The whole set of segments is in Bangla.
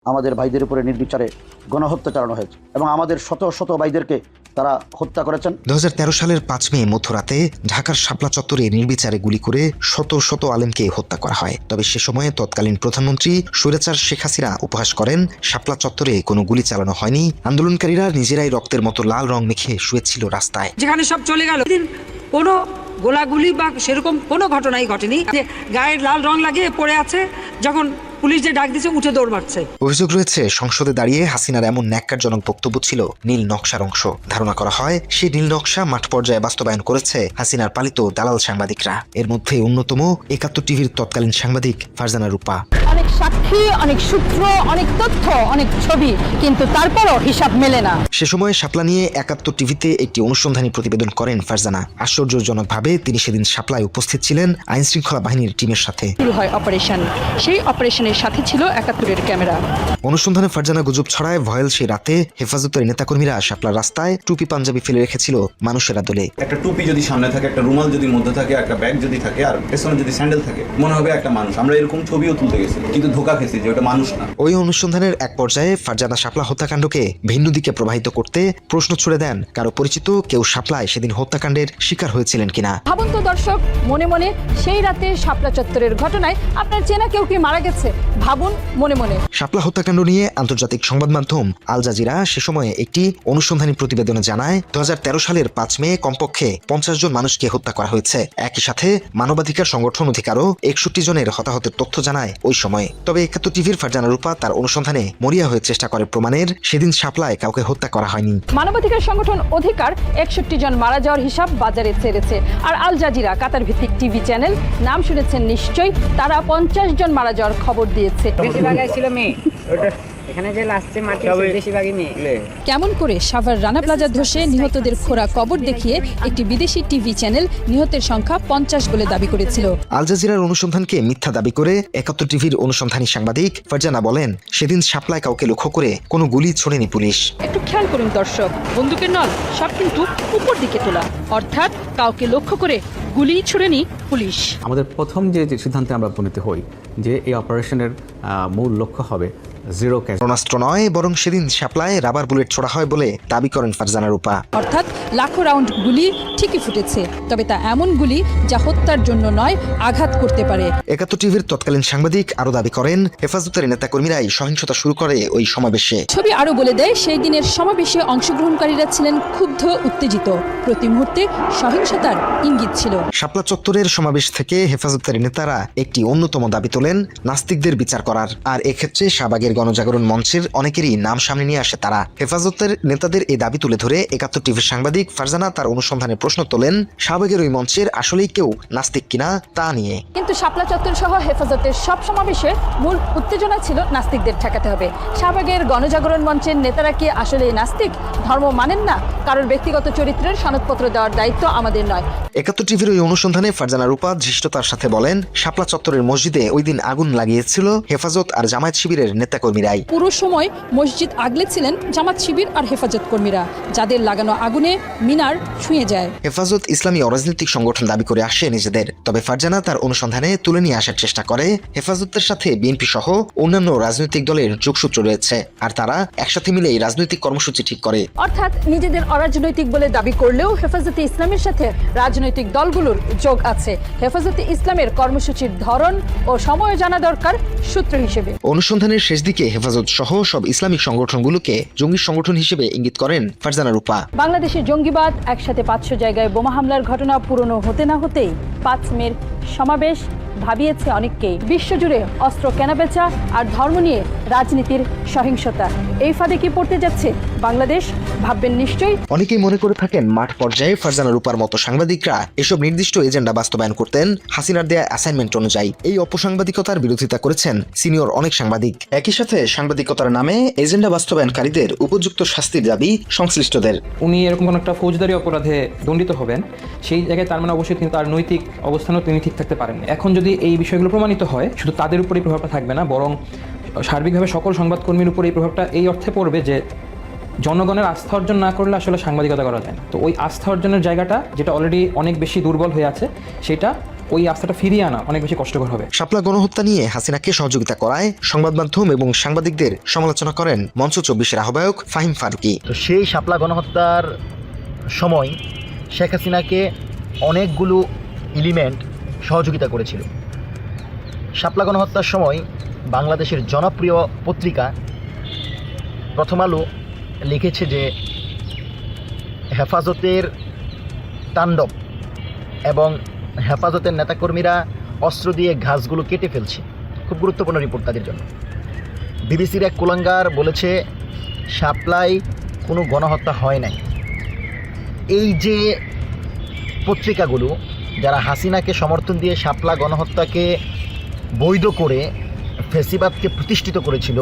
আমাদের ভাইদের উপরে নির্বিচারে গণহত্যা চালানো হয়েছে এবং আমাদের শত শত ভাইদেরকে তারা হত্যা করেছেন। 2013 সালের 5 মে মধ্যরাতে ঢাকার শাপলা চত্বরে নির্বিচারে গুলি করে শত শত আলেমকে হত্যা করা হয়। তবে সে সময়ে তৎকালীন প্রধানমন্ত্রী স্বৈরাচার শেখ হাসিনা উপহাস করেন শাপলা চত্বরে কোনো গুলি চালানো হয়নি, আন্দোলনকারীরা নিজেরাই রক্তের মতো লাল রং মেখে শুয়েছিল রাস্তায়। যেখানে সব চলে গেল, কোনো গোলাগুলি বা সেরকম কোনো ঘটনাই ঘটেনি, যে গায়ে লাল রং লাগিয়ে পড়ে আছে, যখন পুলিশ যে ডাক দিচ্ছে উঠে দৌড় মারছে। অভিযোগ রয়েছে সংসদে দাঁড়িয়ে হাসিনার এমন ন্যাক্কারজনক বক্তব্য ছিল নীল নকশার অংশ। ধারণা করা হয় সেই নীল নকশা মাঠ পর্যায়ে বাস্তবায়ন করেছে হাসিনার পালিত দালাল সাংবাদিকরা। এর মধ্যে অন্যতম 71 টিভির তৎকালীন সাংবাদিক ফারজানা রূপা। অনেক সাক্ষী, অনেক সূত্র, অনেক তথ্য, অনেক ছবি, কিন্তু তারপরও হিসাব মেলে না। সে সময় শাপলা নিয়ে 71 টিভিতে একটি অনুসন্ধানী প্রতিবেদন করেন ফারজানা। আশ্চর্যজনকভাবে তিনি সেদিন শাপলায় উপস্থিত ছিলেন আইন শৃঙ্খলা বাহিনীর টিমের সাথে। শুরু হয় অপারেশন, সেই অপারেশনের সাথে ছিল 71-এর ক্যামেরা। অনুসন্ধানে ফারজানা গুজব ছড়ায় ভয়েল সেই রাতে হেফাজতের নেতাকর্মীরা শাপলা রাস্তায় টুপি পাঞ্জাবি ফেলে রেখেছিল মানুষের আদলে। একটা টুপি যদি সামনে থাকে, একটা রুমাল যদি মধ্যে থাকে, একটা ব্যাগ যদি থাকে আর পেছনে যদি স্যান্ডেল থাকে, মনে হবে একটা মানুষ। আমরা এরকম ছবিও তুলতে গেছি, কিন্তু ধোঁকা খেয়েছি যে ওটা মানুষ না। ওই অনুসন্ধানের এক পর্যায়ে ফারজানা শাপলা হত্যাকাণ্ডকে ভিন্ন দিকে প্রবাহিত করতে প্রশ্ন ছুড়ে দেন কারো পরিচিত কেউ শাপলায় সেদিন হত্যাকাণ্ডের শিকার হয়েছিলেন কিনা। ভাবুন তো দর্শক, মনে মনে সেই রাতে শাপলা চত্বরের ঘটনায় আপনার চেনা কেউ কি মারা গেছে, ভাবুন মনে মনে। শাপলা হত্যাকাণ্ড নিয়ে আন্তর্জাতিক সংবাদ মাধ্যম আল জাজিরা সে সময়ে একটি অনুসন্ধানী প্রতিবেদনে জানায় 2013 সালের 5 মে কমপক্ষে 50 জন মানুষকে হত্যা করা হয়েছে। একই সাথে মানবাধিকার সংগঠন অধিকারও 61 জনের হতাহতের তথ্য জানায় ওই সময়ে। তবে 71 টিভির ফারজানা রূপা তার অনুসন্ধানে মরিয়া হয়ে চেষ্টা করে প্রমাণের সেদিন শাপলায় কাউকে হত্যা করা হয়নি। মানবাধিকার সংগঠন অধিকার 61 জন মারা যাওয়ার হিসাব বাজারে ছেড়েছে, আর আল জাজিরা কাতার ভিত্তিক টিভি চ্যানেল, নাম শুনেছেন নিশ্চয়ই, তারা 50 জন মারা যাওয়ার খবর দিয়েছে। কেমন করে সাভার রানা প্লাজা ধসে নিহতদের খোঁড়া কবর দেখিয়ে একটি বিদেশি টিভি চ্যানেল নিহতের সংখ্যা 50 বলে দাবি করেছিল। আল জাজিরার অনুসন্ধানকে মিথ্যা দাবি করে 71 টিভির অনুসন্ধানী সাংবাদিক ফারজানা বলেন সেদিন শাপলায় কাউকে লক্ষ্য করে কোনো গুলি ছোড়েনি পুলিশ। একটু খেয়াল করুন দর্শক, বন্দুকের নল সব কিন্তু উপর দিকে তোলা, অর্থাৎ কাউকে লক্ষ্য করে গুলি ছুড়েনি পুলিশ। আমাদের প্রথম যে সিদ্ধান্তে আমরা উপনীত হই যে এই অপারেশনের মূল লক্ষ্য হবে জিরো ক্ষেপণাস্ত্র নয়, বরং সেদিন শাপলায় রাবার বুলেট ছোড়া হয় বলে দাবি করেন ফারজানা রূপা। অর্থাৎ লাখো রাউন্ড গুলি ঠিকই ফুটেছে, তবে তা এমন গুলি যা হত্যার জন্য নয়, আঘাত করতে পারে। 71 টিভির তৎকালীন সাংবাদিক আরো দাবি করেন হেফাজতের নেতাকর্মীরাই সহিংসতা শুরু করে ওই সমাবেশে। ছবি আরো বলে দেয় সেই দিনের সমাবেশে অংশগ্রহণকারীরা ছিলেন ক্ষুব্ধ, উত্তেজিত, প্রতি মুহূর্তে সহিংসতার ইঙ্গিত ছিল। শাপলা চত্বরের সমাবেশ থেকে হেফাজতের নেতারা একটি অন্যতম দাবি তোলেন নাস্তিকদের বিচার করার। আর এক্ষেত্রে শাহবাগের গণজাগরণ মঞ্চের অনেকেরই নাম সামনে নিয়ে আসে তারা। হেফাজতের নেতাদের এই দাবি তুলে ধরে 71 টিভির সাংবাদিক ফারজানা তার অনুসন্ধানে প্রশ্ন তোলেন শাহবাগের ওই মঞ্চের আসলেই কেউ নাস্তিক কিনা তা নিয়ে। কিন্তু শাপলা চত্বর সহ হেফাজতের সব সমাবেশে মূল উত্তেজনা ছিল নাস্তিকদের ঠেকাতে হবে। শাহবাগের গণজাগরণ মঞ্চের নেতারা কি আসলে নাস্তিক? ধর্ম মানেন না, কারোর ব্যক্তিগত চরিত্রের সনদপত্র দেওয়ার দায়িত্ব আমাদের নয়। 71 টিভির ওই অনুসন্ধানে ফারজানা রূপা ধৃষ্টতার সাথে বলেন শাপলা চত্বরের মসজিদে ওই দিন আগুন লাগিয়েছিল হেফাজত আর জামায়াত শিবিরের নেতাকর্মীরাই। পুরো সময় মসজিদ আগলে ছিলেন জামাত শিবির আর হেফাজত কর্মীরা, যাদের লাগানো আগুনে মিনার ছুঁয়ে যায়। হেফাজত ইসলামী অরাজনৈতিক সংগঠন দাবি করে আসে নিজেদের। তবে ফারজানা তার অনুসন্ধানে তুলে নিয়ে আসার চেষ্টা করে হেফাজতের সাথে বিএনপি সহ অন্যান্য রাজনৈতিক দলের যোগসূত্র রয়েছে, আর তারা একসাথে মিলে এই রাজনৈতিক কর্মসূচি ঠিক করে। অর্থাৎ নিজেদের অরাজনৈতিক বলে দাবি করলেও হেফাজতে ইসলামের সাথে রাজনৈতিক দলগুলোর যোগ আছে। হেফাজতে ইসলামের কর্মসূচির ধরন ও সময় জানা দরকার সূত্র হিসেবে। অনুসন্ধানের শেষ দিকে হেফাজত সহ সব ইসলামিক সংগঠনগুলোকে জঙ্গি সংগঠন হিসেবে ইঙ্গিত করেন ফারজানা রূপা। বাংলাদেশের জঙ্গিবাদ, একসাথে 500 জায়গায় বোমা হামলার ঘটনা পুরনো হতে না হতেই 5 মের সমাবেশ ভাবিয়েছে অনেককেই। বিশ্বজুড়ে অস্ত্র কেনাবেচা আর ধর্ম নিয়ে রাজনীতির সহিংসতা, এই ফাঁদে কি পড়তে যাচ্ছে বাংলাদেশ? ভাববেন নিশ্চয়ই। অনেকেই মনে করে থাকেন মাঠ পর্যায়ে ফারজানা রূপার মতো সাংবাদিকরা এসব নির্দিষ্ট এজেন্ডা বাস্তবায়ন করতেন হাসিনার দেয়া অ্যাসাইনমেন্ট অনুযায়ী। এই অপসাংবাদিকতার বিরোধিতা করেছেন সিনিয়র অনেক সাংবাদিক। একই সাথে সাংবাদিকতার নামে এজেন্ডা বাস্তবায়নকারীদের উপযুক্ত শাস্তির দাবি সংশ্লিষ্টদের। উনি এরকম কোনো একটা ফৌজদারি অপরাধে দণ্ডিত হবেন, সেই জায়গায় তার মানে অবশ্যই কিন্তু তার নৈতিক অবস্থানও তিনি ঠিক থাকতে পারেন। এখন যদি এই বিষয়গুলো প্রমাণিত হয়, শুধু তাদের উপরেই প্রভাবটা থাকবে না, বরং সার্বিকভাবে সকল সংবাদকর্মীর উপর এই প্রভাবটা এই অর্থে পড়বে যে জনগণের আস্থা অর্জন না করলে আসলে সাংবাদিকতা করা যায় না। তো ওই আস্থা অর্জনের জায়গাটা, যেটা অলরেডি অনেক বেশি দুর্বল হয়ে আছে, সেটা ওই আস্থাটা ফিরিয়ে আনা অনেক বেশি কষ্টকর হবে। শাপলা গণহত্যা নিয়ে হাসিনাকে সহযোগিতা করায় সংবাদ মাধ্যম এবং সাংবাদিকদের সমালোচনা করেন মঞ্চ 24-এর আহ্বায়ক ফাহিম ফারুকী। তো সেই শাপলা গণহত্যার সময় শেখ হাসিনাকে অনেকগুলো এলিমেন্ট সহযোগিতা করেছিল। শাপলা গণহত্যার সময় বাংলাদেশের জনপ্রিয় পত্রিকা প্রথম আলো লিখেছে যে হেফাজতের তাণ্ডব এবং হেফাজতের নেতাকর্মীরা অস্ত্র দিয়ে ঘাসগুলো কেটে ফেলছে। খুব গুরুত্বপূর্ণ রিপোর্ট তাদের জন্য। বিবিসির এক কুলাঙ্গার বলেছে শাপলায় কোনো গণহত্যা হয় নাই। এই যে পত্রিকাগুলো যারা হাসিনাকে সমর্থন দিয়ে শাপলা গণহত্যাকে বৈধ করে ফ্যাসিবাদকে প্রতিষ্ঠিত করেছিল,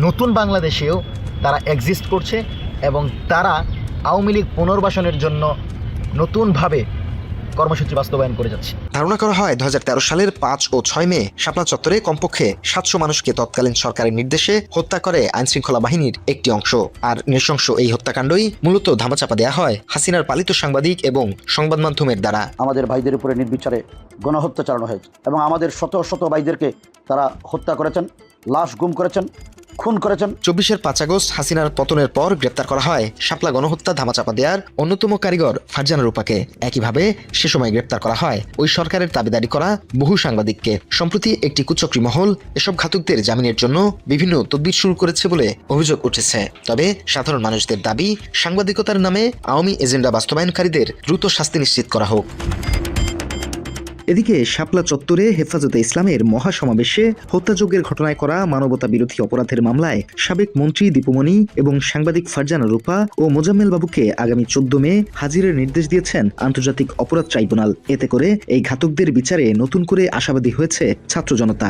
নতুন বাংলাদেশেও তারা এক্সিস্ট করছে এবং তারা আওয়ামী লীগ পুনর্বাসনের জন্য নতুনভাবে কর্মসূচি বাস্তবায়ন করে যাচ্ছে। ধারণা করা হয় 2013 সালের 5 ও 6 মে শাপলা চত্বরে কমপক্ষে 700 মানুষকে তৎকালীন সরকারের নির্দেশে হত্যা করে আইনশৃঙ্খলা বাহিনীর একটি অংশ। আর নৃশংস এই হত্যাকাণ্ডই মূলত ধামাচাপা দেওয়া হয় হাসিনার পালিত সাংবাদিক এবং সংবাদ মাধ্যমের দ্বারা। আমাদের ভাইদের উপরে নির্বিচারে গণহত্যা চালানো হয়েছে এবং আমাদের শত শত ভাইদেরকে তারা হত্যা করেছেন, লাশ গুম করেছেন, খুন করেছেন। 24-এর 5 আগস্ট হাসিনার পতনের পর গ্রেপ্তার করা হয় শাপলা গণহত্যা ধামাচাপা দেওয়ার অন্যতম কারিগর ফারজানা রূপাকে। একইভাবে সে সময় গ্রেপ্তার করা হয় ওই সরকারের দাবিদারি করা বহু সাংবাদিককে। সম্প্রতি একটি কুচক্রী মহল এসব ঘাতকদের জামিনের জন্য বিভিন্ন তদবির শুরু করেছে বলে অভিযোগ উঠেছে। তবে সাধারণ মানুষদের দাবি, সাংবাদিকতার নামে আওয়ামী এজেন্ডা বাস্তবায়নকারীদের দ্রুত শাস্তি নিশ্চিত করা হোক। এদিকে শাপলা চত্বরে হেফাজতে ইসলামের মহাসমাবেশে হত্যাযজ্ঞের ঘটনায় করা মানবতা বিরোধী অপরাধের মামলায় সাবেক মন্ত্রী দীপুমণি এবং সাংবাদিক ফারজানা রূপা ও মোজাম্মেল বাবুকে আগামী 14 মে হাজিরের নির্দেশ দিয়েছেন আন্তর্জাতিক অপরাধ ট্রাইব্যুনাল। এতে করে এই ঘাতকদের বিচারে নতুন করে আশাবাদী হয়েছে ছাত্র জনতা।